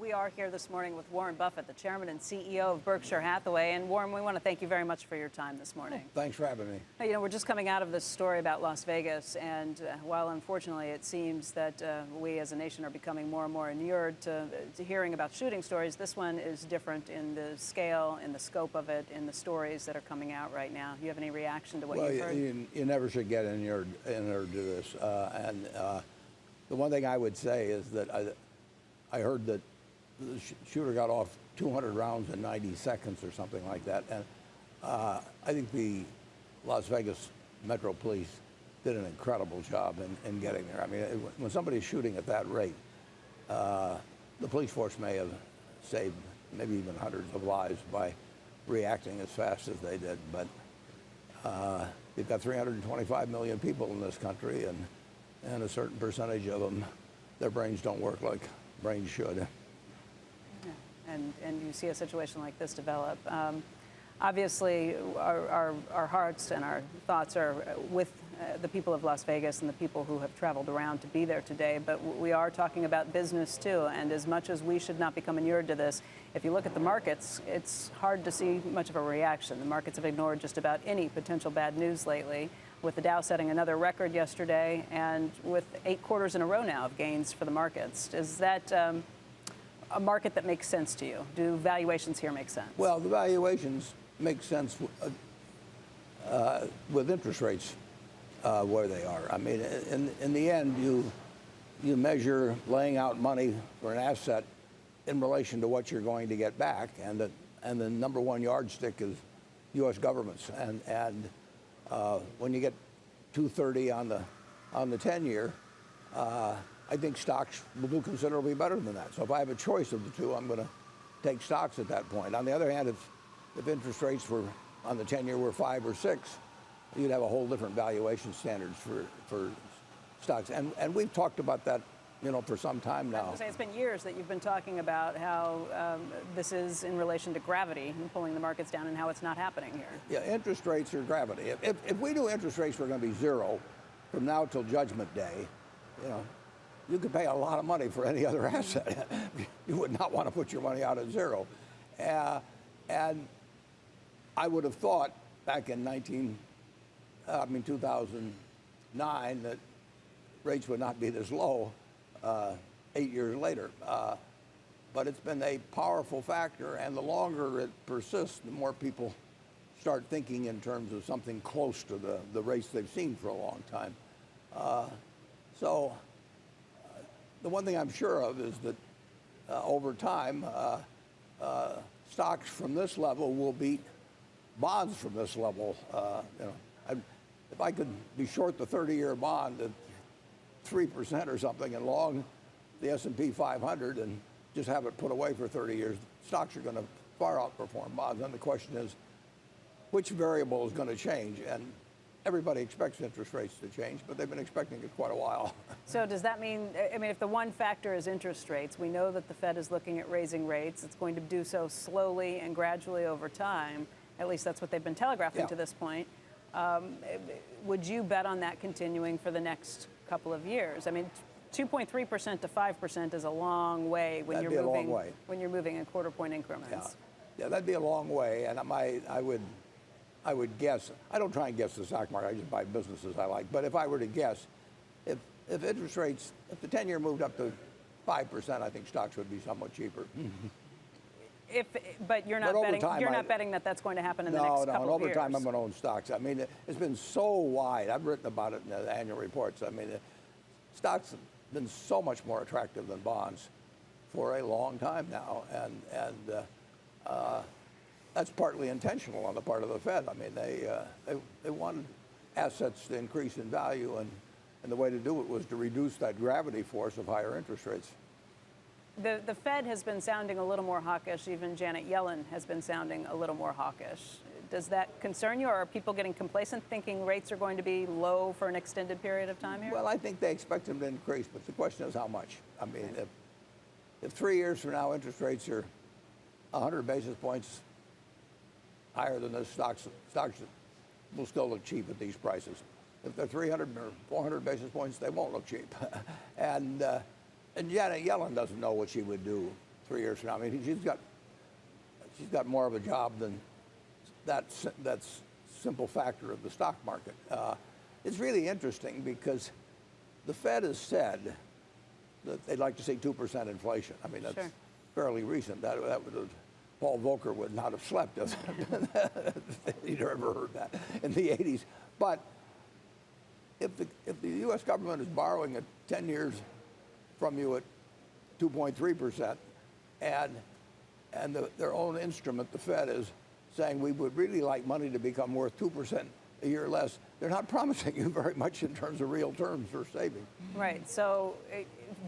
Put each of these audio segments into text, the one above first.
We are here this morning with Warren Buffett, the chairman and CEO of Berkshire Hathaway. And Warren, we want to thank you very much for your time this morning. Thanks for having me. You know, we're just coming out of this story about Las Vegas, and while unfortunately it seems that we as a nation are becoming more and more inured to hearing about shooting stories, this one is different in the scale, in the scope of it, in the stories that are coming out right now. Do you have any reaction to what you've heard? You never should get inured to this. The one thing I would say is that I heard that the shooter got off 200 rounds in 90 seconds or something like that. And I think the Las Vegas Metro Police did an incredible job in getting there. I mean, when somebody's shooting at that rate, the police force may have saved maybe even hundreds of lives by reacting as fast as they did. But you've got 325 million people in this country, and a certain percentage of them, their brains don't work like brains should. Yeah. And you see a situation like this develop. Obviously, our hearts and our thoughts are with the people of Las Vegas and the people who have traveled around to be there today. But we are talking about business, too. And as much as we should not become inured to this, if you look at the markets, it's hard to see much of a reaction. The markets have ignored just about any potential bad news lately, with the Dow setting another record yesterday and with 8 quarters in a row now of gains for the markets. Is that a market that makes sense to you? Do valuations here make sense? Well, the valuations make sense with interest rates where they are. I mean, in the end, you measure laying out money for an asset in relation to what you're going to get back, and the number one yardstick is U.S. governments. And when you get 230 on the 10-year, I think stocks will do considerably better than that. So if I have a choice of the two, I'm going to take stocks at that point. On the other hand, if interest rates were on the 10-year were 5 or 6, you'd have a whole different valuation standards for stocks. And we've talked about that, for some time now. I was going to say, it's been years that you've been talking about how this is in relation to gravity and pulling the markets down, and how it's not happening here. Yeah, interest rates are gravity. If we knew interest rates were going to be zero from now till Judgment Day, you could pay a lot of money for any other asset. You would not want to put your money out at zero. And I would have thought back in 2009 that rates would not be this low 8 years later. But it's been a powerful factor, and the longer it persists, the more people start thinking in terms of something close to the rates they've seen for a long time. So the one thing I'm sure of is that over time, stocks from this level will beat bonds from this level. If I could be short the 30-year bond at 3% or something and long the S&P 500 and just have it put away for 30 years, stocks are going to far outperform bonds. And the question is, which variable is going to change? And everybody expects interest rates to change, but they've been expecting it quite a while. So does that mean, if the one factor is interest rates, we know that the Fed is looking at raising rates. It's going to do so slowly and gradually over time. At least that's what they've been telegraphing to this point. Would you bet on that continuing for the next couple of years? I mean, 2.3% to 5% is a long way when you're moving when you're moving in quarter-point increments. Yeah, that'd be a long way, and I would guess. I don't try and guess the stock market. I just buy businesses I like. But if I were to guess, if interest rates, if the 10-year moved up to 5%, I think stocks would be somewhat cheaper. But you're not betting. You're not betting that that's going to happen in the next couple of years. No, over time I'm going to own stocks. I mean, it's been so wide. I've written about it in the annual reports. I mean, stocks have been so much more attractive than bonds for a long time now, and that's partly intentional on the part of the Fed. I mean, they wanted assets to increase in value, and the way to do it was to reduce that gravity force of higher interest rates. The Fed has been sounding a little more hawkish. Even Janet Yellen has been sounding a little more hawkish. Does that concern you, or are people getting complacent, thinking rates are going to be low for an extended period of time here? Well, I think they expect them to increase, but the question is how much. I mean, if 3 years from now interest rates are 100 basis points higher than this, stocks will still look cheap at these prices. If they're 300 or 400 basis points, they won't look cheap. And Janet Yellen doesn't know what she would do 3 years from now. I mean, she's got more of a job than that's simple factor of the stock market. It's really interesting because the Fed has said that they'd like to see 2% inflation. I mean, that's Sure. fairly recent. That would have, Paul Volcker would not have slept if he'd ever heard that in the 80s. But if the U.S. government is borrowing at 10 years from you at 2.3%, and their own instrument, the Fed, is saying we would really like money to become worth 2% a year less, they're not promising you very much in terms of real terms for saving. Right. So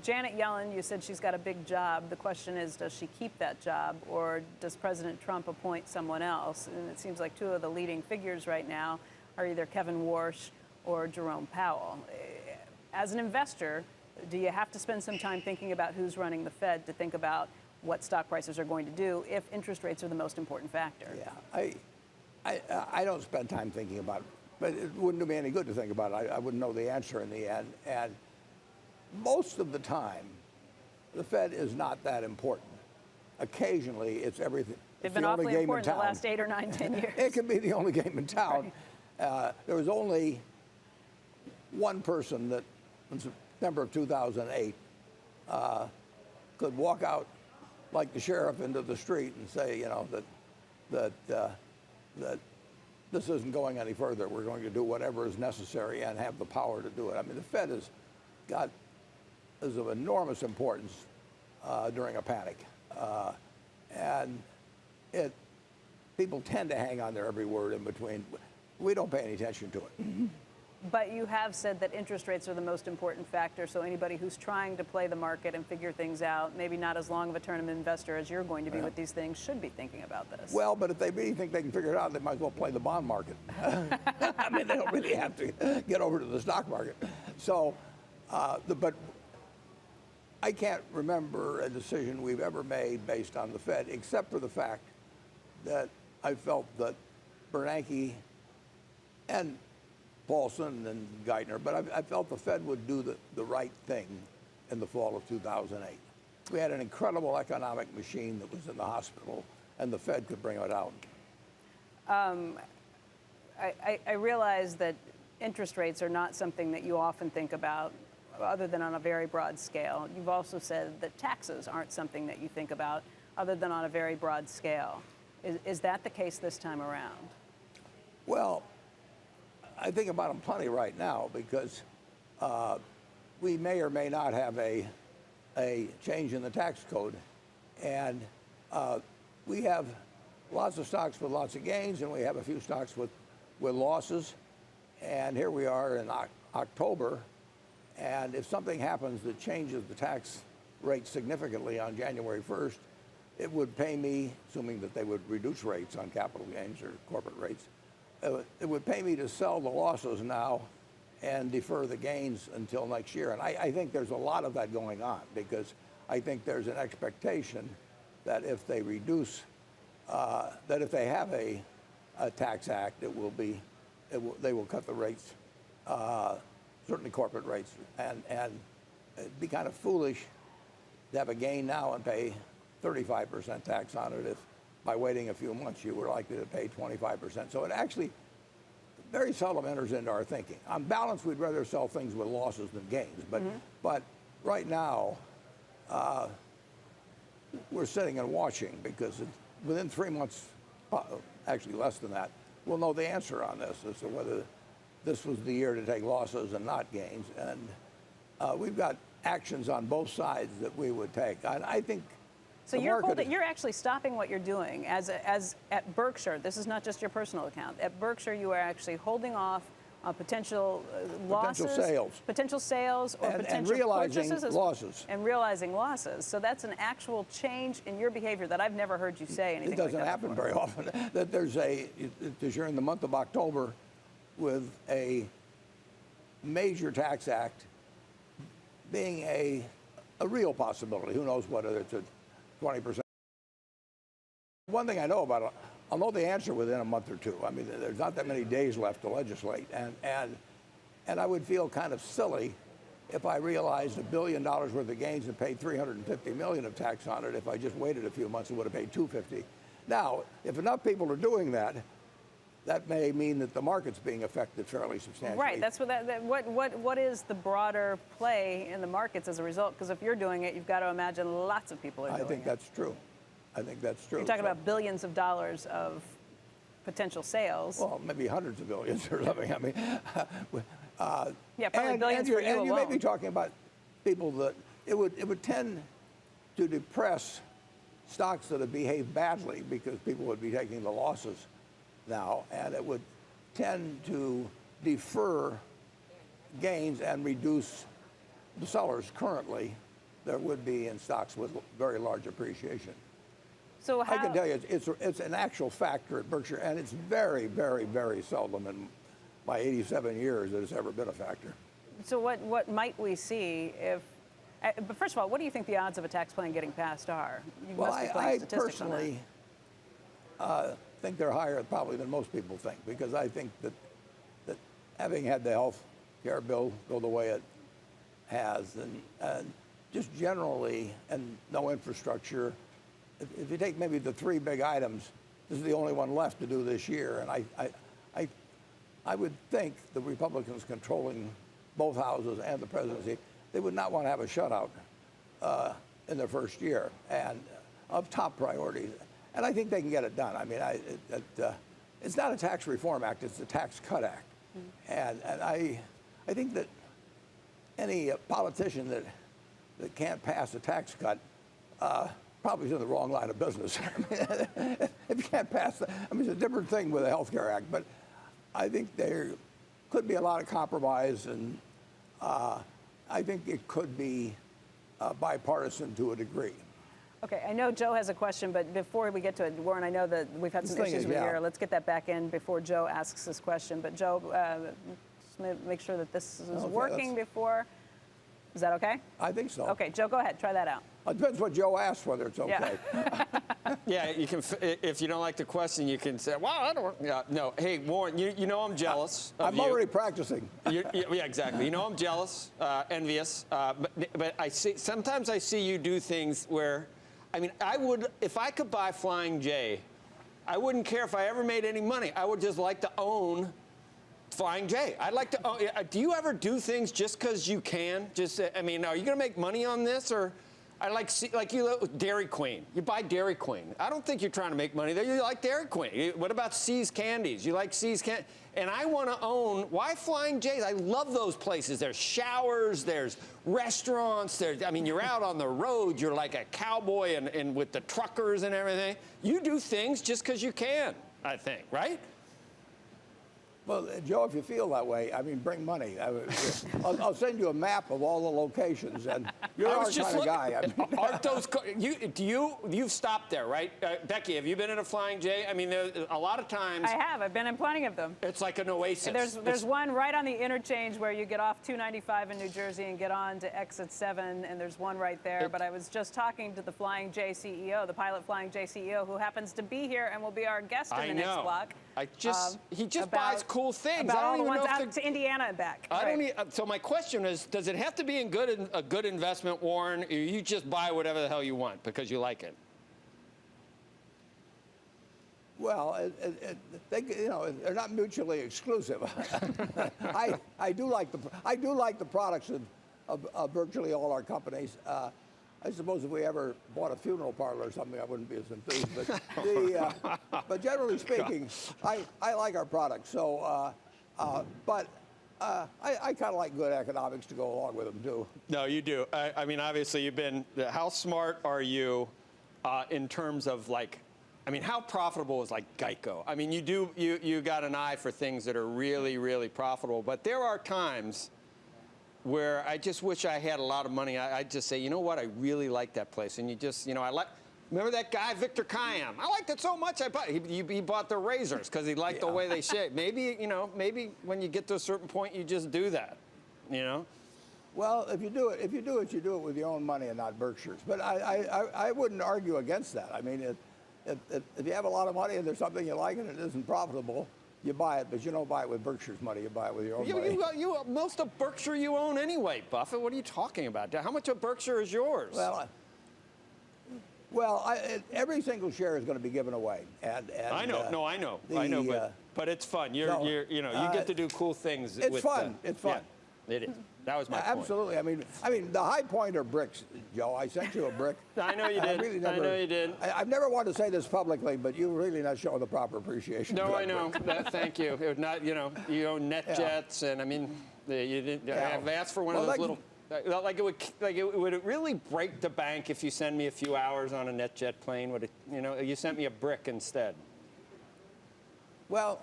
Janet Yellen, you said she's got a big job. The question is, does she keep that job, or does President Trump appoint someone else? And it seems like two of the leading figures right now are either Kevin Warsh or Jerome Powell. As an investor, do you have to spend some time thinking about who's running the Fed to think about what stock prices are going to do if interest rates are the most important factor? Yeah, I don't spend time thinking about it, but it wouldn't do me any good to think about it. I wouldn't know the answer in the end. And most of the time, the Fed is not that important. Occasionally, it's everything. They've been awfully important the last 8 or 9, 10 years. It can be the only game in town. Right. There was only one person that, in September of 2008, could walk out like the sheriff into the street and say, you know, that this isn't going any further. We're going to do whatever is necessary and have the power to do it. I mean, the Fed is of enormous importance during a panic, and people tend to hang on their every word in between. We don't pay any attention to it. But you have said that interest rates are the most important factor, so anybody who's trying to play the market and figure things out, maybe not as long of a term investor as you're going to be with these things, should be thinking about this. Well, but if they really think they can figure it out, they might as well play the bond market. I mean, they don't really have to get over to the stock market. So, but I can't remember a decision we've ever made based on the Fed, except for the fact that I felt that Bernanke and Paulson and Geithner, but I felt the Fed would do the right thing in the fall of 2008. We had an incredible economic machine that was in the hospital, and the Fed could bring it out. I realize that interest rates are not something that you often think about, other than on a very broad scale. You've also said that taxes aren't something that you think about, other than on a very broad scale. Is that the case this time around? Well, I think about them plenty right now because we may or may not have a change in the tax code. And we have lots of stocks with lots of gains, and we have a few stocks with losses. And here we are in October. And if something happens that changes the tax rate significantly on January 1st, it would pay me, assuming that they would reduce rates on capital gains or corporate rates, it would pay me to sell the losses now and defer the gains until next year. And I think there's a lot of that going on because I think there's an expectation that if they reduce, that if they have a tax act, they will cut the rates, certainly corporate rates. And it'd be kind of foolish to have a gain now and pay 35% tax on it if by waiting a few months you were likely to pay 25%. So it actually very seldom enters into our thinking. On balance, we'd rather sell things with losses than gains. But right now, we're sitting and watching because within 3 months, actually less than that, we'll know the answer on this as to whether this was the year to take losses and not gains. And we've got actions on both sides that we would take. I think. So you're actually stopping what you're doing as at Berkshire. This is not just your personal account. At Berkshire, you are actually holding off potential losses, potential sales, or potential realizing purchases, losses, and realizing losses. So that's an actual change in your behavior that I've never heard you say anything. It doesn't like that happen before. very often. That there's because you're in the month of October with a major tax act being a real possibility. Who knows whether it's a 20%. One thing I know about it, I'll know the answer within a month or two. I mean, there's not that many days left to legislate, and I would feel kind of silly if I realized $1 billion worth of gains and paid $350 million of tax on it. If I just waited a few months, it would have paid $250. Now, if enough people are doing that, that may mean that the market's being affected fairly substantially. Right. That's what is the broader play in the markets as a result? Because if you're doing it, you've got to imagine lots of people are doing it. I think that's true. I think that's true. You're talking about billions of dollars of potential sales. Well, maybe hundreds of billions or something. I mean, yeah, probably billions for you alone. And you may be talking about people that it would tend to depress stocks that have behaved badly because people would be taking the losses now, and it would tend to defer gains and reduce the sellers currently there would be in stocks with very large appreciation. So I can tell you, it's an actual factor at Berkshire, and it's very, very, very seldom in my 87 years that it's ever been a factor. So what might we see if? But first of all, what do you think the odds of a tax plan getting passed are? You Well, must be playing I statistics on that. personally think they're higher probably than most people think, because I think that having had the health care bill go the way it has, and just generally, and no infrastructure, if you take maybe the three big items, this is the only one left to do this year, and I would think the Republicans controlling both houses and the presidency, they would not want to have a shutout in their first year, and of top priorities. And I think they can get it done. I mean, it's not a tax reform act; it's a tax cut act. And I think that any politician that can't pass a tax cut probably is in the wrong line of business. I mean, if you can't pass that, I mean, it's a different thing with the Health Care Act, but I think there could be a lot of compromise, and I think it could be bipartisan to a degree. Okay, I know Joe has a question, but before we get to it, Warren, I know that we've had some issues with here. Let's get that back in before Joe asks his question. But Joe, just make sure that this is working before. Is that okay? I think so. Okay, Joe, go ahead. Try that out. It depends what Joe asks, whether it's okay. Yeah. Yeah, you can. If you don't like the question, you can say, "Well, I don't." Yeah, no. Hey, Warren, you know I'm jealous of you. I'm already practicing. Yeah, exactly. You know I'm jealous, envious. But I see sometimes I see you do things where, I mean, I would if I could buy Flying J, I wouldn't care if I ever made any money. I would just like to own Flying J. I'd like to own. Do you ever do things just because you can? I mean, are you going to make money on this or? I like you Dairy Queen. You buy Dairy Queen. I don't think you're trying to make money there. You like Dairy Queen. What about See's Candies? You like See's Candies. And I want to own, why Flying J's? I love those places. There's showers, there's restaurants, I mean, you're out on the road, you're like a cowboy and with the truckers and everything. You do things just because you can, I think, right? Well, Joe, if you feel that way, I mean, bring money. I'll send you a map of all the locations, and you're our kind of guy. I mean, aren't those? You've stopped there, right? Becky, have you been in a Flying J? I mean, a lot of times. I have. I've been in plenty of them. It's like an oasis. There's one right on the interchange where you get off 295 in New Jersey and get on to exit 7, and there's one right there. But I was just talking to the Flying J CEO, the pilot Flying J CEO, who happens to be here and will be our guest in the next block. He just buys cool things. About I don't all the even ones know out to Indiana and back. So my question is, does it have to be a good investment, Warren, or you just buy whatever the hell you want because you like it? Well, they're not mutually exclusive. I do like the products of virtually all our companies. I suppose if we ever bought a funeral parlor or something, I wouldn't be as enthused. But generally speaking, I like our products. So, but I kind of like good economics to go along with them too. No, you do. I mean, obviously, you've been. How smart are you in terms of like? I mean, how profitable is like Geico? I mean, you got an eye for things that are really, really profitable. But there are times where I just wish I had a lot of money. I'd just say, you know what, I really like that place. And remember that guy, Victor Kiam? I liked it so much, he bought the razors because he liked the way they shaped. Maybe when you get to a certain point, you just do that, Well, if you do it, you do it with your own money and not Berkshire's. But I wouldn't argue against that. I mean, if you have a lot of money and there's something you like and it isn't profitable, You buy it, but you don't buy it with Berkshire's money. You buy it with your own money. Most of Berkshire you own anyway, Buffett. What are you talking about? How much of Berkshire is yours? Every single share is going to be given away. And I know. I know. But it's fun. You get to do cool things. It's fun. It's fun. Yeah, it is. That was my point. Absolutely. I mean, the high point are bricks, Joe. I sent you a brick. I know you did. I know you did. I've never wanted to say this publicly, but you're really not showing the proper appreciation. No, I know. Thank you. It was not, you own NetJets, and I mean, you didn't. I've asked for one of those little. Like it would really break the bank if you send me a few hours on a NetJet plane. Would it? You sent me a brick instead. Well,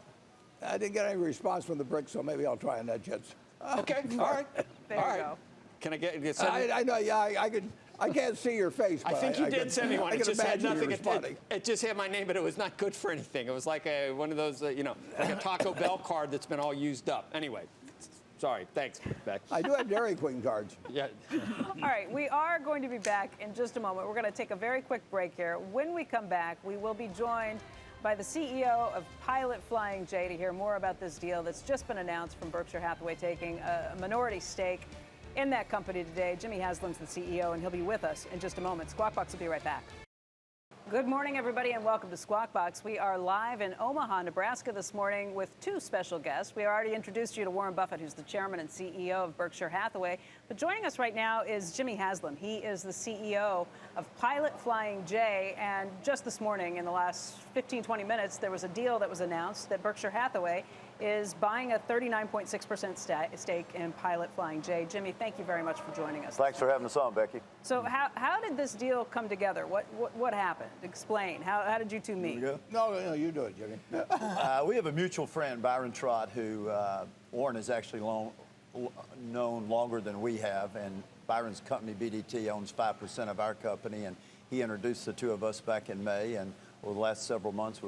I didn't get any response from the brick, so maybe I'll try a NetJets. Okay. All right. There you go. Can I get? I know. Yeah, I can't see your face. But I think you did send me one. I It can just had imagine nothing. It just had my name, but it was not good for anything. It was like one of those, like a Taco Bell card that's been all used up. Anyway, sorry. Thanks, Beck. I do have Dairy Queen cards. Yeah. All right, we are going to be back in just a moment. We're going to take a very quick break here. When we come back, we will be joined by the CEO of Pilot Flying J to hear more about this deal that's just been announced from Berkshire Hathaway taking a minority stake in that company today. Jimmy Haslam's the CEO, and he'll be with us in just a moment. Squawk Box will be right back. Good morning, everybody, and welcome to Squawk Box. We are live in Omaha, Nebraska this morning with two special guests. We already introduced you to Warren Buffett, who's the chairman and CEO of Berkshire Hathaway. But joining us right now is Jimmy Haslam. He is the CEO of Pilot Flying J. And just this morning, in the last 15, 20 minutes, there was a deal that was announced that Berkshire Hathaway is buying a 39.6% stake in Pilot Flying J. Jimmy, thank you very much for joining us. Thanks for having us on, Becky. So how did this deal come together? What happened? Explain. How did you two meet? No, you do it, Jimmy. We have a mutual friend, Byron Trott, who Warren has actually known longer than we have, and Byron's company, BDT, owns 5% of our company, and he introduced the two of us back in May, and over the last several months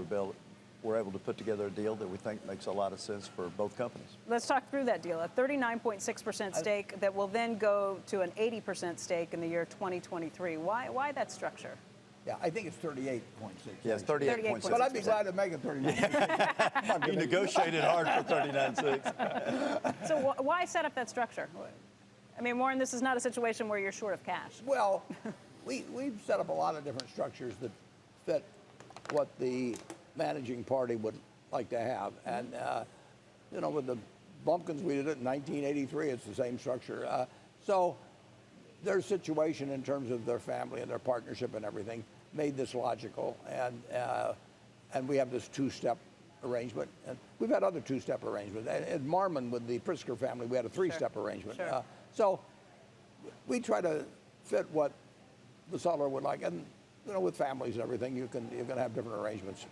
we're able to put together a deal that we think makes a lot of sense for both companies. Let's talk through that deal. A 39.6% stake that will then go to an 80% stake in the year 2023. Why that structure? Yeah, I think it's 38.6. Yes, 38.6. But I'd be glad to make it 39. You negotiated hard for 39.6. So why set up that structure? I mean, Warren, this is not a situation where you're short of cash. Well, we've set up a lot of different structures that fit what the managing party would like to have. And, with the Bumpkins, we did it in 1983. It's the same structure. So their situation in terms of their family and their partnership and everything made this logical. And we have this two-step arrangement. And we've had other two-step arrangements. At Marmon, with the Pritzker family, we had a three-step arrangement. Sure. So we try to fit what the seller would like. And, with families and everything, you can have different arrangements.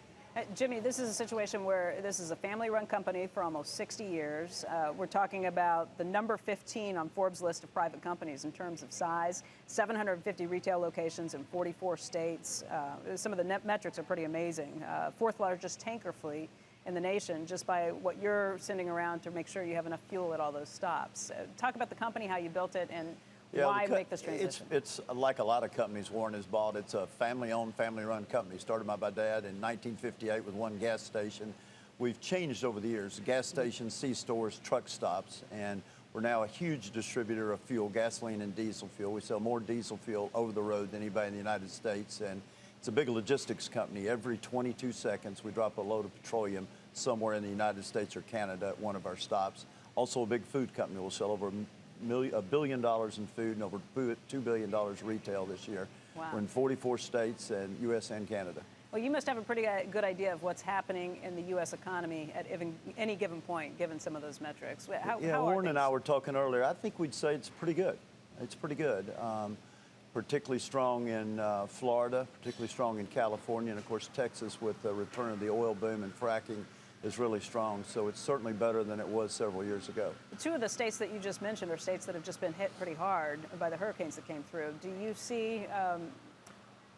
Jimmy, this is a situation where this is a family-run company for almost 60 years. We're talking about the number 15 on Forbes' list of private companies in terms of size, 750 retail locations in 44 states. Some of the net metrics are pretty amazing. Fourth largest tanker fleet in the nation, just by what you're sending around to make sure you have enough fuel at all those stops. Talk about the company, how you built it, and why make this transition? It's like a lot of companies Warren has bought. It's a family-owned, family-run company. Started by my dad in 1958 with one gas station. We've changed over the years. Gas stations, C-stores, truck stops, and we're now a huge distributor of fuel, gasoline and diesel fuel. We sell more diesel fuel over the road than anybody in the United States, and it's a big logistics company. Every 22 seconds, we drop a load of petroleum somewhere in the United States or Canada at one of our stops. Also a big food company. We'll sell over $1 billion in food and over $2 billion retail this year. Wow. We're in 44 states and U.S. and Canada. Well, you must have a pretty good idea of what's happening in the U.S. economy at any given point, given some of those metrics. How Warren and I were talking earlier. I think we'd say it's pretty good. It's pretty good. Particularly strong in Florida, particularly strong in California, and of course Texas with the return of the oil boom and fracking is really strong, so it's certainly better than it was several years ago. Two of the states that you just mentioned are states that have just been hit pretty hard by the hurricanes that came through. Do you see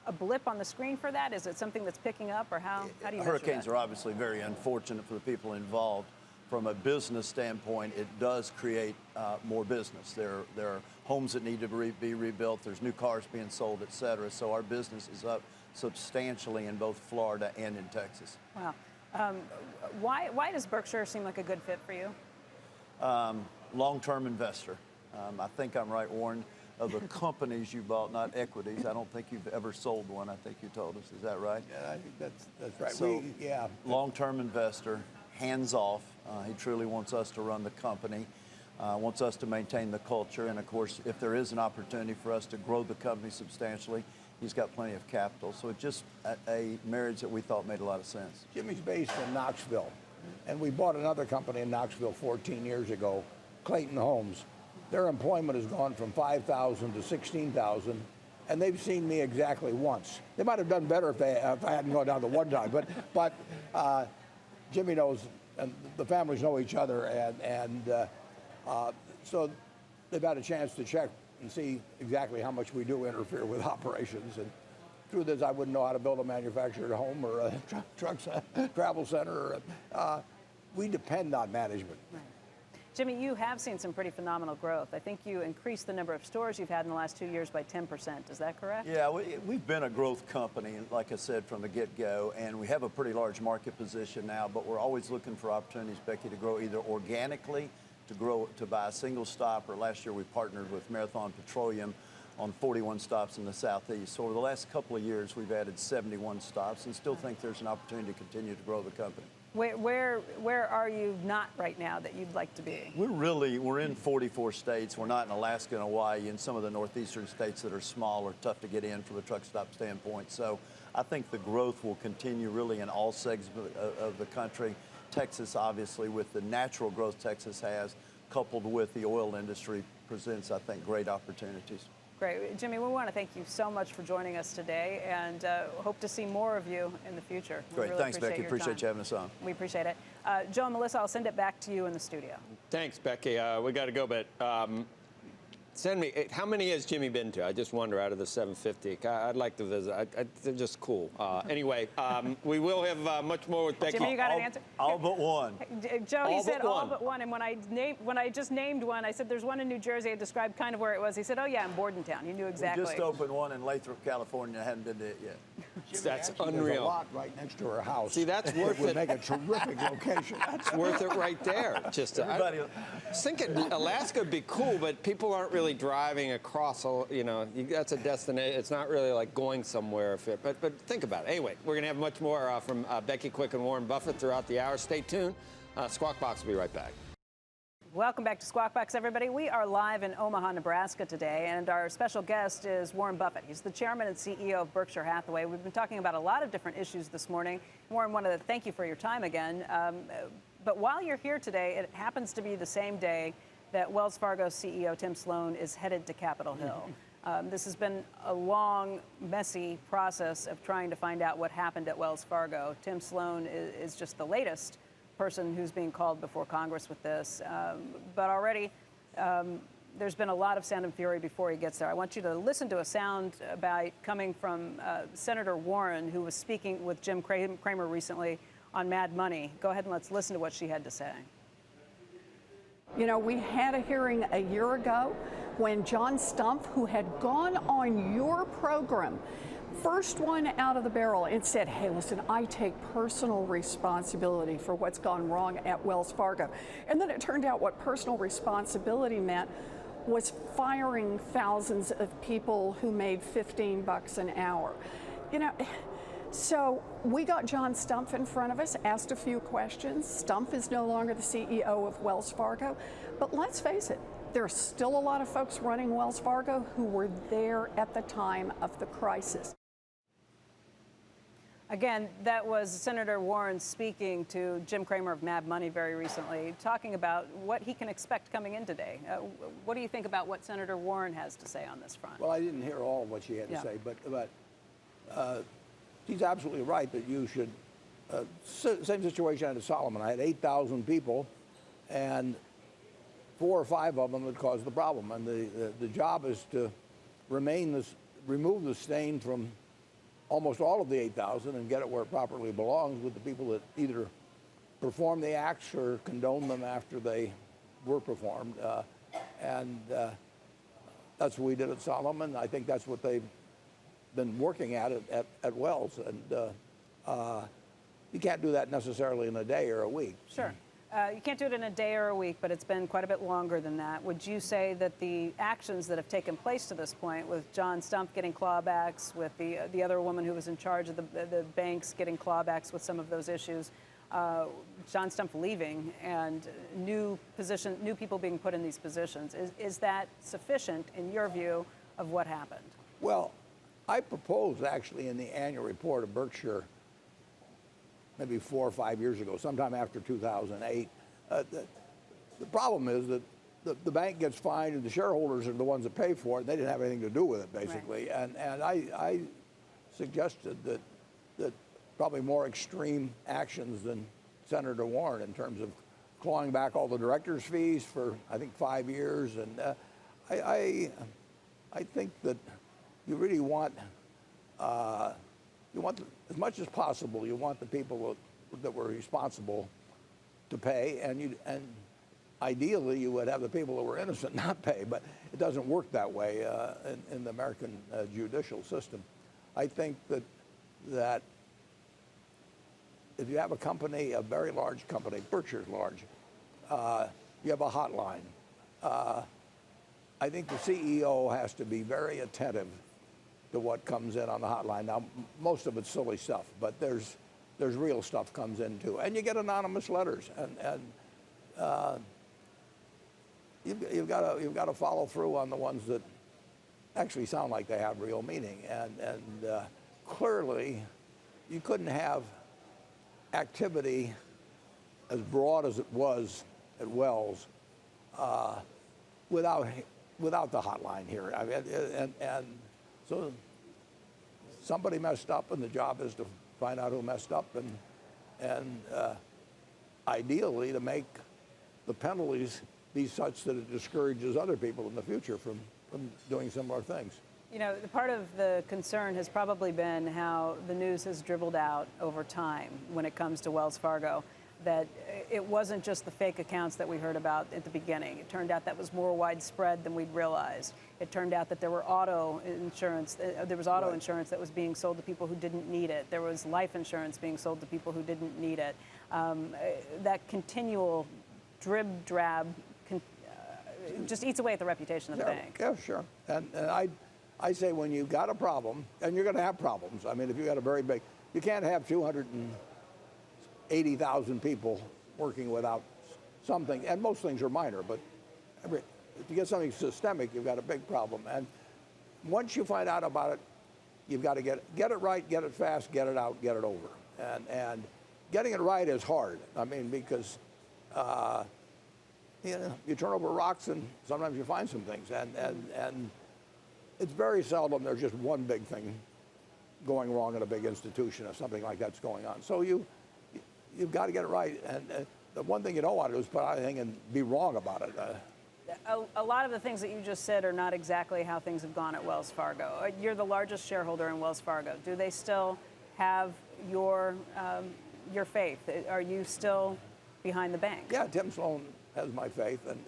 a blip on the screen for that? Is it something that's picking up, or how do you Hurricanes measure are obviously very unfortunate for the people involved. From a business standpoint, it does create more business. There are homes that need to be rebuilt. There's new cars being sold, et cetera. So our business is up substantially in both Florida and in Texas. Wow. Why does Berkshire seem like a good fit for you? Long-term investor. I think I'm right, Warren. Of the companies you bought, not equities, I don't think you've ever sold one. I think you told us. Is that right? Yeah, I think that's right. So, Yeah. long-term investor, hands off. He truly wants us to run the company, wants us to maintain the culture, and of course, if there is an opportunity for us to grow the company substantially, he's got plenty of capital. So it's just a marriage that we thought made a lot of sense. Jimmy's based in Knoxville, and we bought another company in Knoxville 14 years ago, Clayton Homes. Their employment has gone from 5,000 to 16,000, and they've seen me exactly once. They might have done better if I hadn't gone down the one time, but Jimmy knows, and the families know each other, and so they've had a chance to check and see exactly how much we do interfere with operations. And truth is, I wouldn't know how to build a manufactured home or a travel center. We depend on management. Right. Jimmy, you have seen some pretty phenomenal growth. I think you increased the number of stores you've had in the last 2 years by 10%. Is that correct? Yeah, we've been a growth company, like I said, from the get-go, and we have a pretty large market position now, but we're always looking for opportunities, Becky, to grow either organically, to buy a single stop, or last year we partnered with Marathon Petroleum on 41 stops in the Southeast. So over the last couple of years, we've added 71 stops and still think there's an opportunity to continue to grow the company. Where are you not right now that you'd like to be? We're in 44 states. We're not in Alaska and Hawaii and some of the northeastern states that are small or tough to get in from a truck stop standpoint. So I think the growth will continue really in all segments of the country. Texas, obviously, with the natural growth Texas has, coupled with the oil industry, presents, I think, great opportunities. Great. Jimmy, we want to thank you so much for joining us today, and hope to see more of you in the future. Great. Really Thanks, Becky. Appreciate you having us on. We appreciate it. Joe and Melissa, I'll send it back to you in the studio. Thanks, Becky. We got to go, but send me, how many has Jimmy been to? I just wonder out of the 750. I'd like to visit. They're just cool. Anyway, we will have much more with Becky. Jimmy, you got an answer? All but one. Joe, he said all one. but one. And when I just named one, I said there's one in New Jersey. I described kind of where it was. He said, oh, yeah, in Bordentown. He knew exactly. We just opened one in Lathrop, California. I hadn't been to it yet. That's There's a unreal. lot right next to her house. See, that's worth It would it. make a terrific location. It's worth it right there. Just I was thinking Alaska would be cool, but people aren't really driving across. That's a destination. It's not really like going somewhere. But think about it. Anyway, we're gonna have much more from Becky Quick and Warren Buffett throughout the hour. Stay tuned. Squawk Box will be right back. Welcome back to Squawk Box, everybody. We are live in Omaha, Nebraska today, and our special guest is Warren Buffett. He's the chairman and CEO of Berkshire Hathaway. We've been talking about a lot of different issues this morning. Warren, wanted to thank you for your time again. But while you're here today, it happens to be the same day that Wells Fargo CEO Tim Sloan is headed to Capitol Hill. This has been a long, messy process of trying to find out what happened at Wells Fargo. Tim Sloan is just the latest person who's being called before Congress with this. But already there's been a lot of sound and fury before he gets there. I want you to listen to a sound bite coming from Senator Warren, who was speaking with Jim Cramer recently on Mad Money. Go ahead and let's listen to what she had to say. You know, we had a hearing a year ago when John Stumpf, who had gone on your program, first one out of the barrel and said, hey, listen, I take personal responsibility for what's gone wrong at Wells Fargo. And then it turned out what personal responsibility meant was firing thousands of people who made $15 an hour. You know, so we got John Stumpf in front of us, asked a few questions. Stumpf is no longer the CEO of Wells Fargo, but let's face it, there's still a lot of folks running Wells Fargo who were there at the time of the crisis. Again, that was Senator Warren speaking to Jim Cramer of Mad Money very recently, talking about what he can expect coming in today. What do you think about what Senator Warren has to say on this front? Well, I didn't hear all of what she had to say, but she's absolutely right that you should. Same situation I had at Solomon. I had 8,000 people, and 4 or 5 of them had caused the problem. And the job is to remove the stain from almost all of the 8,000 and get it where it properly belongs with the people that either perform the acts or condone them after they were performed. That's what we did at Solomon. I think that's what they've been working at Wells. And you can't do that necessarily in a day or a week. Sure. You can't do it in a day or a week, but it's been quite a bit longer than that. Would you say that the actions that have taken place to this point, with John Stumpf getting clawbacks, with the other woman who was in charge of the banks getting clawbacks with some of those issues, John Stumpf leaving, and new people being put in these positions, is that sufficient in your view of what happened? Well, I proposed actually in the annual report of Berkshire maybe 4 or 5 years ago, sometime after 2008. The problem is that the bank gets fined and the shareholders are the ones that pay for it. They didn't have anything to do with it, basically. Right. And I suggested that probably more extreme actions than Senator Warren in terms of clawing back all the directors' fees for, I think, 5 years. And I think that you really want as much as possible, you want the people that were responsible to pay, and ideally you would have the people that were innocent not pay, but it doesn't work that way in the American judicial system. I think that if you have a company, a very large company, Berkshire's large, you have a hotline. I think the CEO has to be very attentive to what comes in on the hotline. Now, most of it's silly stuff, but there's real stuff comes in too. And you get anonymous letters, and you've got to follow through on the ones that actually sound like they have real meaning. And clearly, you couldn't have activity as broad as it was at Wells without the hotline here. I mean, and so somebody messed up, and the job is to find out who messed up, and ideally to make the penalties be such that it discourages other people in the future from doing similar things. You know, part of the concern has probably been how the news has dribbled out over time when it comes to Wells Fargo, that it wasn't just the fake accounts that we heard about at the beginning. It turned out that was more widespread than we'd realized. It turned out that there were auto insurance that was being sold to people who didn't need it. There was life insurance being sold to people who didn't need it. That continual drab just eats away at the reputation of the bank. Yeah, sure. And I say when you've got a problem, and you're going to have problems. I mean, if you got a very big, you can't have 280,000 people working without something, and most things are minor, but if you get something systemic, you've got a big problem. And once you find out about it, you've got to get it right, get it fast, get it out, get it over. And getting it right is hard. I mean, because you turn over rocks and sometimes you find some things, and it's very seldom there's just one big thing going wrong in a big institution if something like that's going on. So you've got to get it right, and the one thing you don't want to do is put out anything and be wrong about it. A lot of the things that you just said are not exactly how things have gone at Wells Fargo. You're the largest shareholder in Wells Fargo. Do they still have your faith? Are you still behind the bank? Yeah, Tim Sloan has my faith, and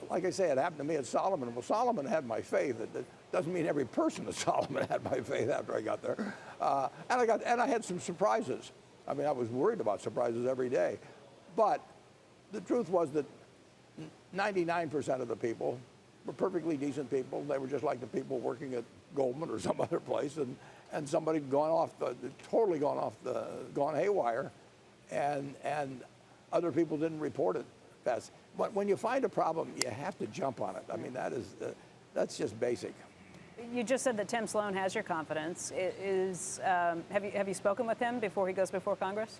like I say, it happened to me at Solomon. Well, Solomon had my faith. It doesn't mean every person at Solomon had my faith after I got there. And I had some surprises. I mean, I was worried about surprises every day. But the truth was that 99% of the people were perfectly decent people. They were just like the people working at Goldman or some other place, and somebody gone haywire, and other people didn't report it fast. But when you find a problem, you have to jump on it. I mean, that's just basic. You just said that Tim Sloan has your confidence. Have you spoken with him before he goes before Congress?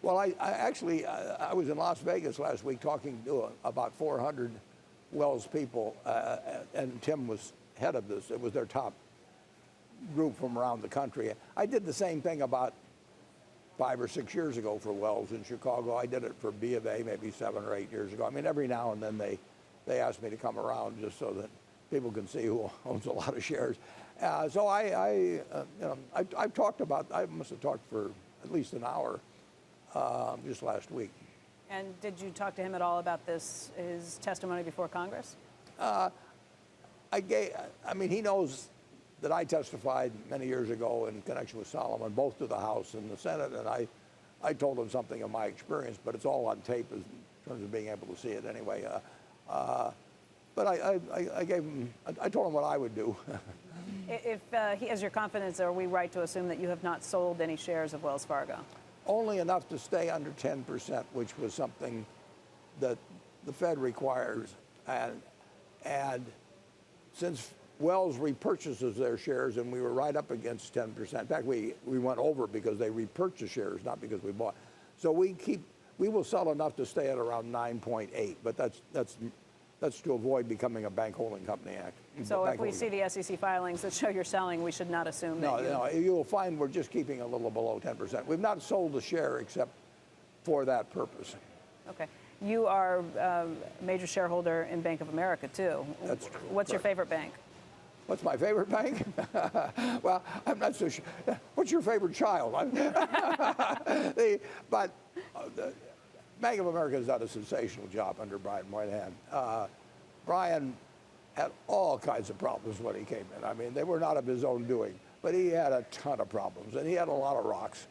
Well, I was in Las Vegas last week talking to about 400 Wells people, and Tim was head of this. It was their top group from around the country. I did the same thing about 5 or 6 years ago for Wells in Chicago. I did it for B of A maybe 7 or 8 years ago. I mean, every now and then they ask me to come around just so that people can see who owns a lot of shares. So I've talked about, I must have talked for at least an hour just last week. And did you talk to him at all about his testimony before Congress? He knows that I testified many years ago in connection with Solomon, both to the House and the Senate, and I told him something of my experience, but it's all on tape in terms of being able to see it anyway. But I gave him, I told him what I would do. If he has your confidence, are we right to assume that you have not sold any shares of Wells Fargo? Only enough to stay under 10%, which was something that the Fed requires. And since Wells repurchases their shares, and we were right up against 10%. In fact, we went over because they repurchased shares, not because we bought. So we will sell enough to stay at around 9.8, but that's to avoid becoming a bank holding company act. So if we see the SEC filings that show you're selling, we should not assume that No, you will find we're just keeping a little below 10%. We've not sold a share except for that purpose. Okay. You are a major shareholder in Bank of America, too. That's true. What's your favorite bank? What's my favorite bank? Well, I'm not so sure. What's your favorite child? But Bank of America has done a sensational job under Brian Moynihan. Brian had all kinds of problems when he came in. I mean, they were not of his own doing, but he had a ton of problems, and he had a lot of rocks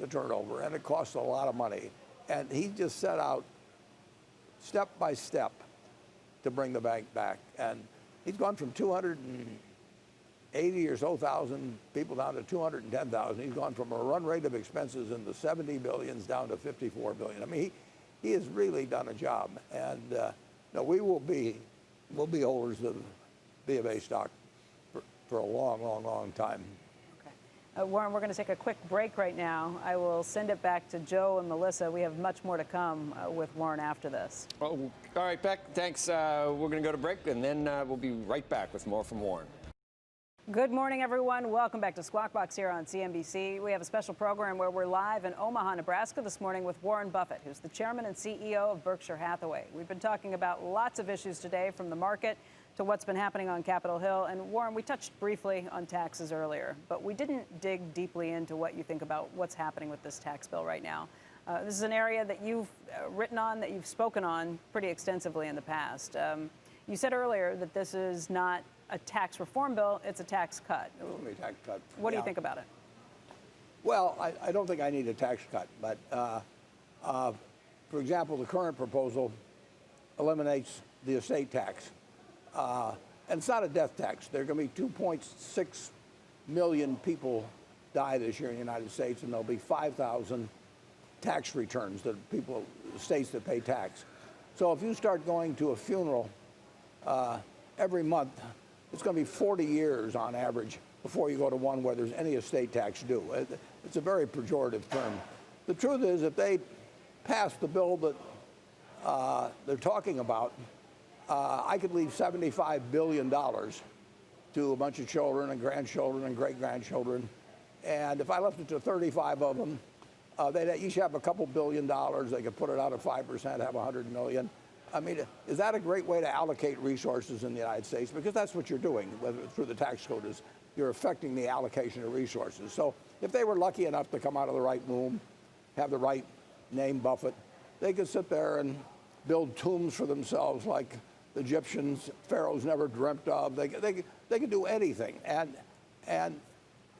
to turn over, and it cost a lot of money. And he just set out step by step to bring the bank back. And he's gone from 280 or so thousand people down to 210,000. He's gone from a run rate of expenses in the 70 billions down to 54 billion. I mean, he has really done a job. And no, we'll be holders of B of A stock for a long, long, long time. Warren, we're going to take a quick break right now. I will send it back to Joe and Melissa. We have much more to come with Warren after this. Oh, all right, Beck, thanks. We're going to go to break, and then we'll be right back with more from Warren. Good morning, everyone. Welcome back to Squawk Box here on CNBC. We have a special program where we're live in Omaha, Nebraska this morning with Warren Buffett, who's the chairman and CEO of Berkshire Hathaway. We've been talking about lots of issues today, from the market to what's been happening on Capitol Hill. And Warren, we touched briefly on taxes earlier, but we didn't dig deeply into what you think about what's happening with this tax bill right now. This is an area that you've written on, that you've spoken on pretty extensively in the past. You said earlier that this is not a tax reform bill, it's a tax cut. Tax cut. What do you think about it? Well, I don't think I need a tax cut, but for example, the current proposal eliminates the estate tax. And it's not a death tax. There are going to be 2.6 million people die this year in the United States, and there'll be 5,000 tax returns that states that pay tax. So if you start going to a funeral every month, it's going to be 40 years on average before you go to one where there's any estate tax due. It's a very pejorative term. The truth is, if they pass the bill that they're talking about, I could leave $75 billion to a bunch of children and grandchildren and great-grandchildren. And if I left it to 35 of them, they'd each have a couple $1 billion. They could put it out at 5%, have 100 million. I mean, is that a great way to allocate resources in the United States? Because that's what you're doing, whether through the tax code, is you're affecting the allocation of resources. So if they were lucky enough to come out of the right womb, have the right name, Buffett, they could sit there and build tombs for themselves like the Egyptians, pharaohs never dreamt of. They could do anything. And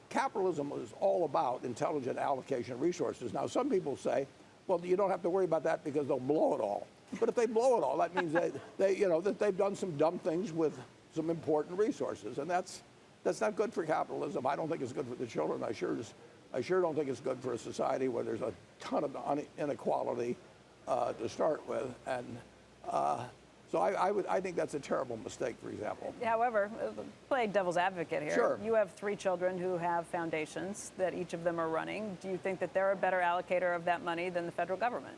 capitalism is all about intelligent allocation of resources. Now, some people say, well, you don't have to worry about that because they'll blow it all. But if they blow it all, that means that they've done some dumb things with some important resources, and that's not good for capitalism. I don't think it's good for the children. I sure don't think it's good for a society where there's a ton of inequality to start with, and so I think that's a terrible mistake, for example. However, play devil's advocate here. Sure. You have 3 children who have foundations that each of them are running. Do you think that they're a better allocator of that money than the federal government?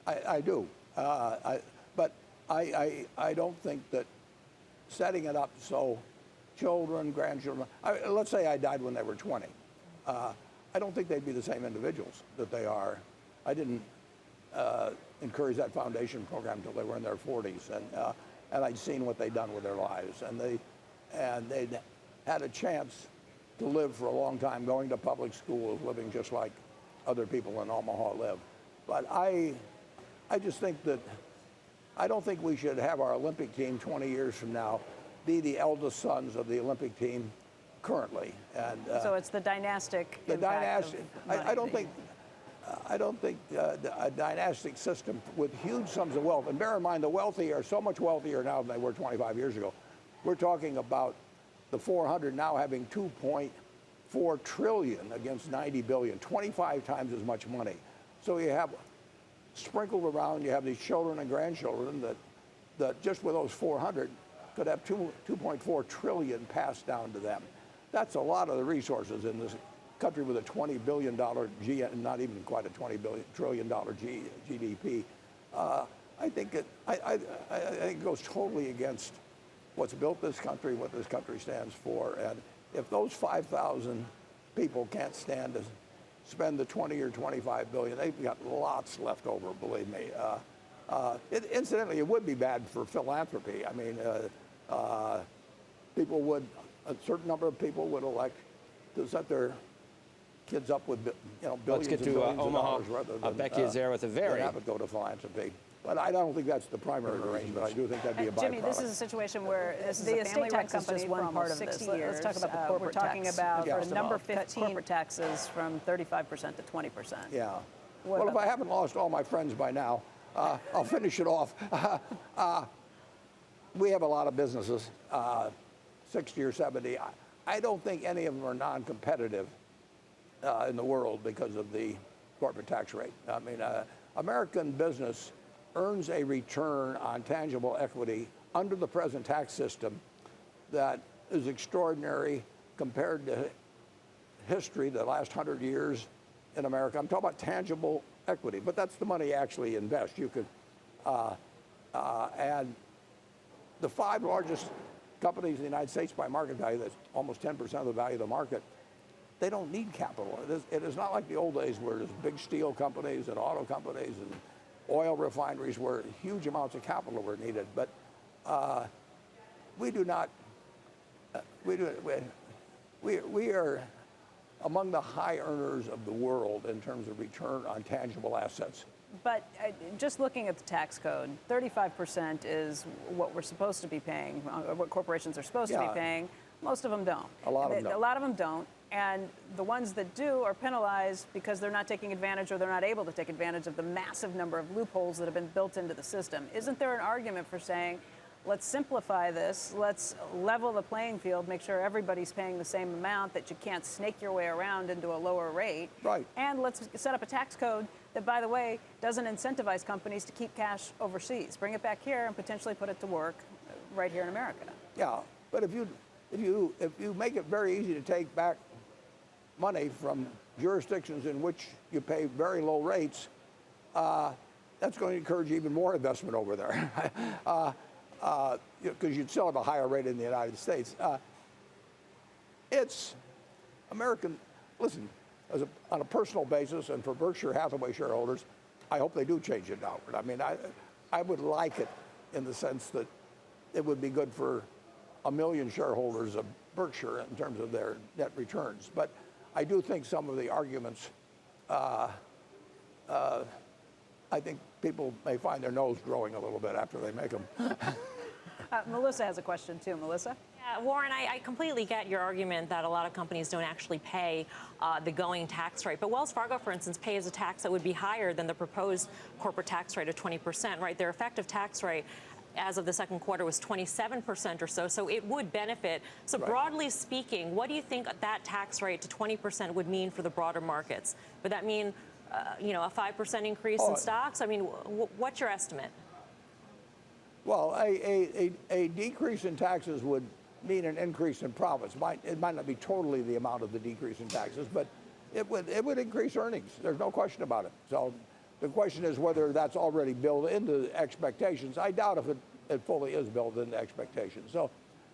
I do, but I don't think that setting it up so children, grandchildren, let's say I died when they were 20. I don't think they'd be the same individuals that they are. I didn't encourage that foundation program until they were in their 40s, and I'd seen what they'd done with their lives, and they'd had a chance to live for a long time, going to public schools, living just like other people in Omaha live. But I just think that I don't think we should have our Olympic team 20 years from now be the eldest sons of the Olympic team currently. And so it's the dynastic. I don't think. I don't think a dynastic system with huge sums of wealth, and bear in mind the wealthy are so much wealthier now than they were 25 years ago. We're talking about the 400 now having 2.4 trillion against 90 billion, 25 times as much money. So you have sprinkled around, you have these children and grandchildren that just with those 400 could have 2.4 trillion passed down to them. That's a lot of the resources in this country with a $20 billion, not even quite a trillion dollar GDP. I think it goes totally against what's built this country, what this country stands for. And if those 5,000 people can't stand to spend the 20 or 25 billion, they've got lots left over, believe me. Incidentally, it would be bad for philanthropy. I mean, a certain number of people would elect to set their kids up with billions Let's get and to billions of Omaha. dollars rather than Becky is there with a very have it go to philanthropy. But I don't think that's the primary arrangement. I do think that'd be a byproduct. Jimmy, this is a situation where the estate tax is just one part of this. Let's talk about the corporate We're talking tax. about Yeah. number 15 corporate taxes from 35% to 20%. Yeah. What Well, if about I haven't lost all my friends by now, I'll finish it off. We have a lot of businesses, 60 or 70. I don't think any of them are non-competitive in the world because of the corporate tax rate. I mean, American business earns a return on tangible equity under the present tax system that is extraordinary compared to history, the last 100 years in America. I'm talking about tangible equity, but that's the money you actually invest. You could, and the 5 largest companies in the United States by market value, that's almost 10% of the value of the market, they don't need capital. It is not like the old days where there's big steel companies and auto companies and oil refineries where huge amounts of capital were needed. But we do not, we are among the high earners of the world in terms of return on tangible assets. But just looking at the tax code, 35% is what we're supposed to be paying, or what corporations are supposed to be paying. Most of them don't. A lot of them don't. A lot of them don't. And the ones that do are penalized because they're not taking advantage or they're not able to take advantage of the massive number of loopholes that have been built into the system. Isn't there an argument for saying, let's simplify this, let's level the playing field, make sure everybody's paying the same amount, that you can't snake your way around into a lower rate. Right. And let's set up a tax code that, by the way, doesn't incentivize companies to keep cash overseas. Bring it back here and potentially put it to work right here in America. Yeah, but if you make it very easy to take back money from jurisdictions in which you pay very low rates, that's going to encourage even more investment over there. Because you'd still have a higher rate in the United States. It's American, listen, on a personal basis and for Berkshire Hathaway shareholders, I hope they do change it outward. I mean, I would like it in the sense that it would be good for 1 million shareholders of Berkshire in terms of their net returns. But I do think some of the arguments, I think people may find their nose growing a little bit after they make them. Melissa has a question too. Melissa? Yeah, Warren, I completely get your argument that a lot of companies don't actually pay the going tax rate. But Wells Fargo, for instance, pays a tax that would be higher than the proposed corporate tax rate of 20%, right? Their effective tax rate as of the second quarter was 27% or so, so it would benefit. So right. Broadly speaking, what do you think that tax rate to 20% would mean for the broader markets? Would that mean, a 5% increase in stocks? I mean, what's your estimate? Well, a decrease in taxes would mean an increase in profits. It might not be totally the amount of the decrease in taxes, but it would increase earnings. There's no question about it. So the question is whether that's already built into expectations. I doubt if it fully is built into expectations. So,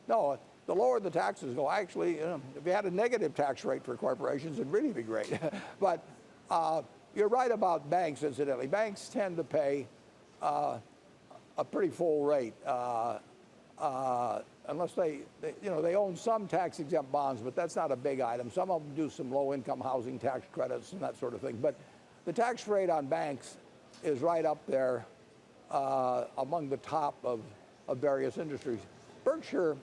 no, the lower the taxes go, actually, if you had a negative tax rate for corporations, it'd really be great. But you're right about banks, incidentally. Banks tend to pay a pretty full rate, unless they own some tax-exempt bonds, but that's not a big item. Some of them do some low-income housing tax credits and that sort of thing. But the tax rate on banks is right up there among the top of various industries. Berkshire,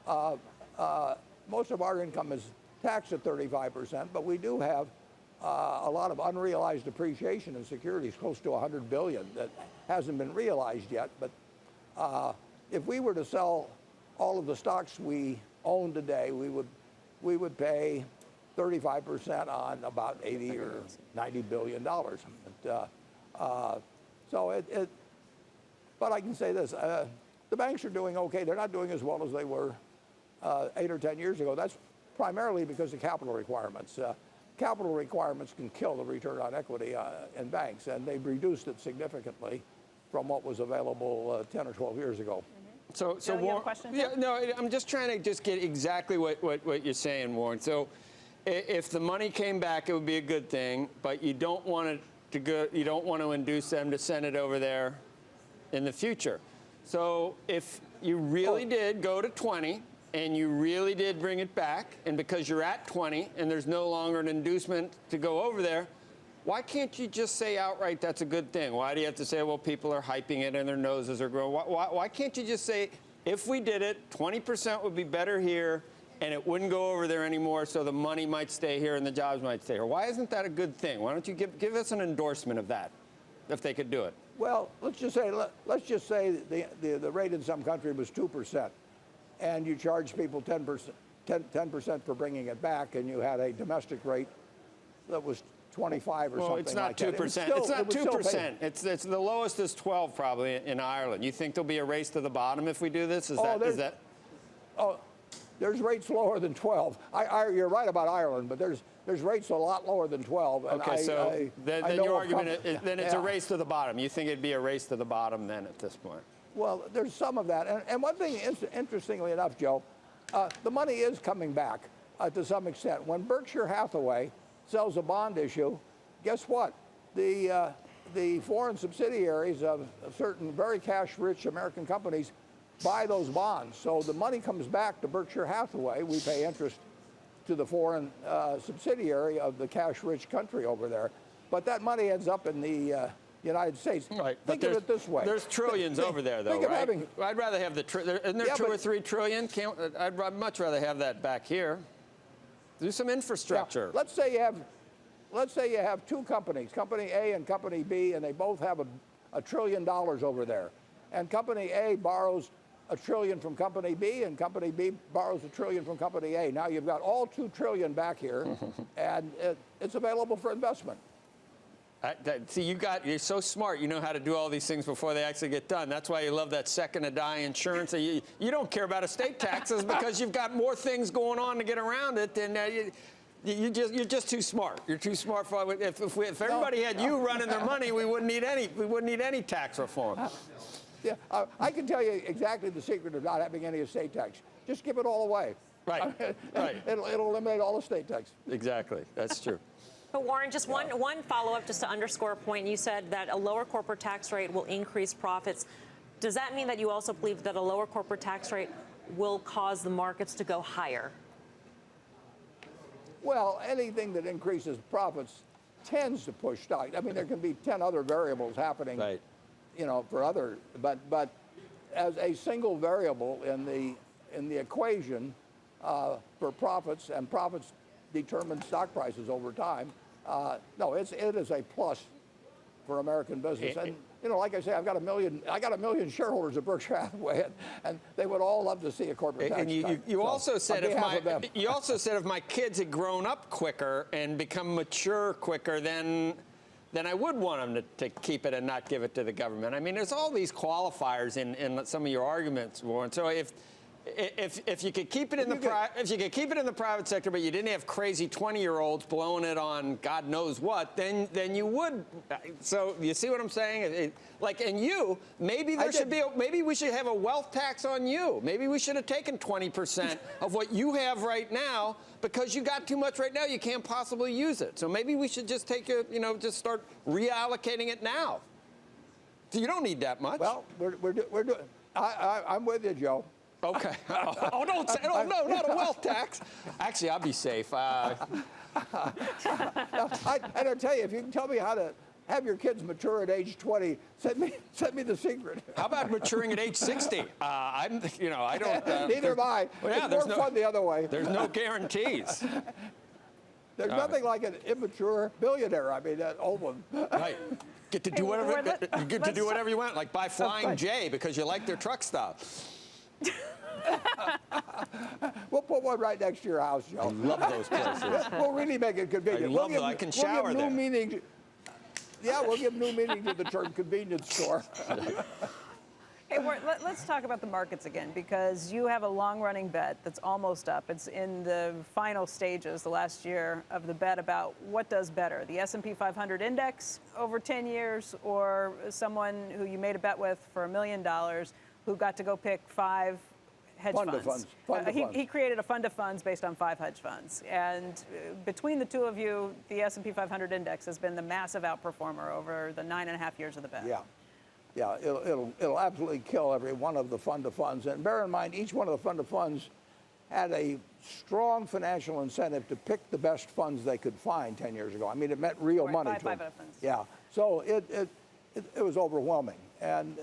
most of our income is taxed at 35%, but we do have a lot of unrealized appreciation in securities, close to $100 billion, that hasn't been realized yet. But if we were to sell all of the stocks we own today, we would pay 35% on about 80 or 90 billion dollars. But I can say this: the banks are doing okay. They're not doing as well as they were 8 or 10 years ago. That's primarily because of capital requirements. Capital requirements can kill the return on equity in banks, and they've reduced it significantly from what was available 10 or 12 years ago. So Bill, you have a Warren, question? yeah, no, I'm just trying to just get exactly what you're saying, Warren. So if the money came back, it would be a good thing, but you don't want it to go. You don't want to induce them to send it over there in the future. So if you really did go to 20 and you really did bring it back, and because you're at 20 and there's no longer an inducement to go over there, why can't you just say outright that's a good thing? Why do you have to say, well, people are hyping it and their noses are growing? Why can't you just say, if we did it, 20% would be better here and it wouldn't go over there anymore, so the money might stay here and the jobs might stay here? Why isn't that a good thing? Why don't you give us an endorsement of that, if they could do it? Well, let's just say the rate in some country was 2%, and you charge people 10% for bringing it back, and you had a domestic rate that was 25 or well, something it's not like 2%. that. It's not 2%. It's the lowest is 12 probably in Ireland. You think there'll be a race to the bottom if we do this? Is that? Oh, there's rates lower than 12. You're right about Ireland, but there's rates a lot lower than 12. And Okay, then your argument is then it's a yeah. race to the bottom. You think it'd be a race to the bottom then at this point? Well, there's some of that. And one thing, interestingly enough, Joe, the money is coming back to some extent. When Berkshire Hathaway sells a bond issue, guess what? The foreign subsidiaries of certain very cash-rich American companies buy those bonds. So the money comes back to Berkshire Hathaway. We pay interest to the foreign subsidiary of the cash-rich country over there. But that money ends up in the United States. Right. Think of it this way. There's trillions over there, though, right? I'd rather have isn't there 2 or 3 trillion? I'd much rather have that back here. Do some infrastructure. Yeah. Let's say you have two companies, Company A and Company B, and they both have $1 trillion over there. And Company A borrows $1 trillion from Company B, and Company B borrows $1 trillion from Company A. Now you've got all $2 trillion back here, and it's available for investment. See, you're so smart. You know how to do all these things before they actually get done. That's why you love that second-to-die insurance. You don't care about estate taxes because you've got more things going on to get around it than you're just too smart. You're too smart for if everybody had you running their money, we wouldn't need any tax reform. Yeah, I can tell you exactly the secret of not having any estate tax. Just give it all away. Right. Right. It'll eliminate all estate tax. Exactly. That's true. But Warren, just one follow-up just to underscore a point. You said that a lower corporate tax rate will increase profits. Does that mean that you also believe that a lower corporate tax rate will cause the markets to go higher? Well, anything that increases profits tends to push stock. I mean, there can be 10 other variables happening, Right. For other, but as a single variable in the equation for profits, and profits determine stock prices over time. No, it is a plus for American business. And like I say, I got a million shareholders at Berkshire Hathaway, and they would all love to see a corporate tax cut. You also said if my kids had grown up quicker and become mature quicker, then I would want them to keep it and not give it to the government. I mean, there's all these qualifiers in some of your arguments, Warren. So if you could keep it in the private sector, but you didn't have crazy 20-year-olds blowing it on God knows what, then you would. So you see what I'm saying? Maybe we should have a wealth tax on you. Maybe we should have taken 20% of what you have right now because you got too much right now. You can't possibly use it. So maybe we should just just start reallocating it now. So you don't need that much. Well, we're doing. I'm with you, Joe. Okay. Don't say, no, not a wealth tax. Actually, I'll be safe. And I'll tell you, if you can tell me how to have your kids mature at age 20, send me the secret. How about maturing at age 60? I don't. Neither am I. Well, yeah, it's more fun the other way. There's no guarantees. There's nothing like an immature billionaire. I mean, that old one. Right. Get to do Hey, whatever. let's Get to do talk- whatever you want, like buy Flying right. J because you like their truck stop. We'll put one right next to your house, I Joe. love those places. We'll really make it convenient. I love we'll that. I can we'll shower give new there. meaning. Yeah, we'll give new meaning to the term convenience store. Hey, Warren, let's talk about the markets again, because you have a long-running bet that's almost up. It's in the final stages, the last year of the bet, about what does better, the S&P 500 index over 10 years, or someone who you made a bet with for $1 million who got to go pick 5 hedge Fund of funds. funds. Fund of funds. He created a fund of funds based on 5 hedge funds. And between the two of you, the S&P 500 index has been the massive outperformer over the 9.5 years of the bet. Yeah. Yeah, it'll absolutely kill every one of the fund of funds. And bear in mind, each one of the fund of funds had a strong financial incentive to pick the best funds they could find 10 years ago. I mean, it meant real Right, money five to them. funds. Yeah, so it was overwhelming. And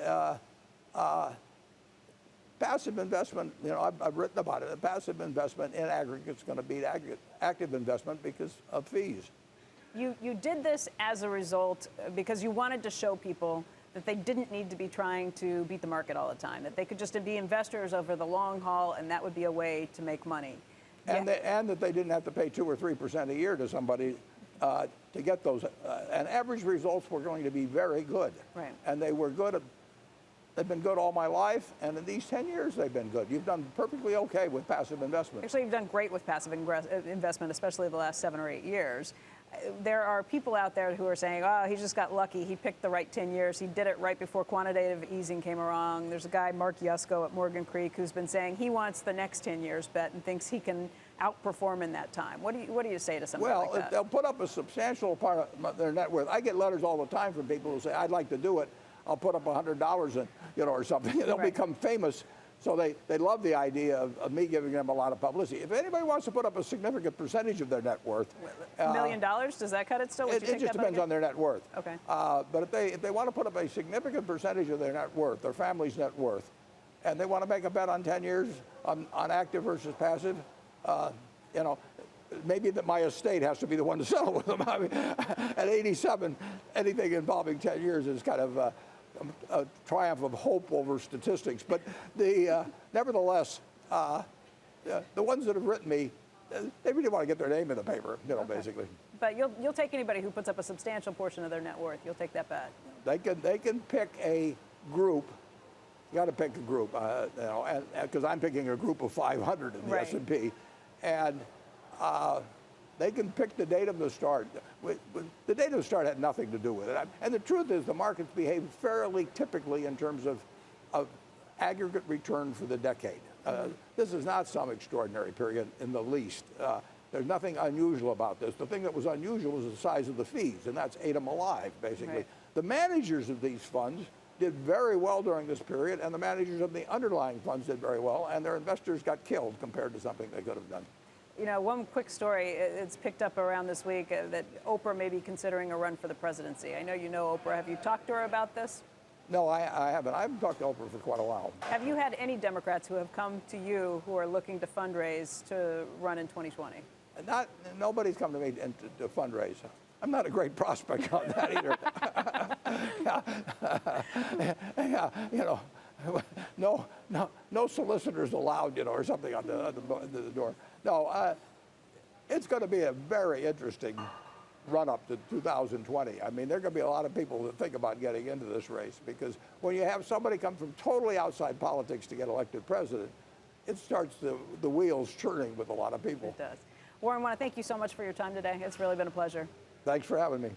passive investment, you know, I've written about it. Passive investment in aggregate is going to beat active investment because of fees. You did this as a result because you wanted to show people that they didn't need to be trying to beat the market all the time, that they could just be investors over the long haul, and that would be a way to make money. And, and that they didn't have to pay 2 or 3% a year to somebody to get those. And average results were going to be very good. Right. And they were good. They've been good all my life, and in these 10 years they've been good. You've done perfectly okay with passive investment. Actually, you've done great with passive investment, especially the last 7 or 8 years. There are people out there who are saying, oh, he just got lucky. He picked the right 10 years. He did it right before quantitative easing came along. There's a guy, Mark Yusko at Morgan Creek, who's been saying he wants the next 10 years bet and thinks he can outperform in that time. What do you say to somebody like that? Well, they'll put up a substantial part of their net worth. I get letters all the time from people who say, I'd like to do it. I'll put up $100 and, or something. They'll Right. become famous. So they love the idea of me giving them a lot of publicity. If anybody wants to put up a significant percentage of their net worth, $1 million, does that cut it still? Would you it take just that bet depends again? on their net worth. Okay. But if they want to put up a significant percentage of their net worth, their family's net worth, and they want to make a bet on 10 years on active versus passive, maybe that my estate has to be the one to settle with them. I mean, at 87, anything involving 10 years is kind of a triumph of hope over statistics. But nevertheless, the ones that have written me, they really want to get their name in the paper, basically. But you'll take anybody who puts up a substantial portion of their net worth. You'll take that bet. They can pick a group. You got to pick a group, and because I'm picking a group of 500 in the Right. S&P, and they can pick the date of the start. The date of the start had nothing to do with it. And the truth is, the markets behave fairly typically in terms of aggregate return for the decade. This is not some extraordinary period in the least. There's nothing unusual about this. The thing that was unusual was the size of the fees, and that's ate them alive, basically. Right. The managers of these funds did very well during this period, and the managers of the underlying funds did very well, and their investors got killed compared to something they could have done. One quick story, it's picked up around this week that Oprah may be considering a run for the presidency. I know you know Oprah. Have you talked to her about this? No, I haven't. I haven't talked to Oprah for quite a while. Have you had any Democrats who have come to you who are looking to fundraise to run in 2020? Nobody's come to me to fundraise. I'm not a great prospect on that either. No solicitors allowed, or something on the door. No, it's going to be a very interesting run-up to 2020. I mean, there are going to be a lot of people that think about getting into this race, because when you have somebody come from totally outside politics to get elected president, it starts the wheels churning with a lot of people. It does. Warren, I want to thank you so much for your time today. It's really been a pleasure. Thanks for having me.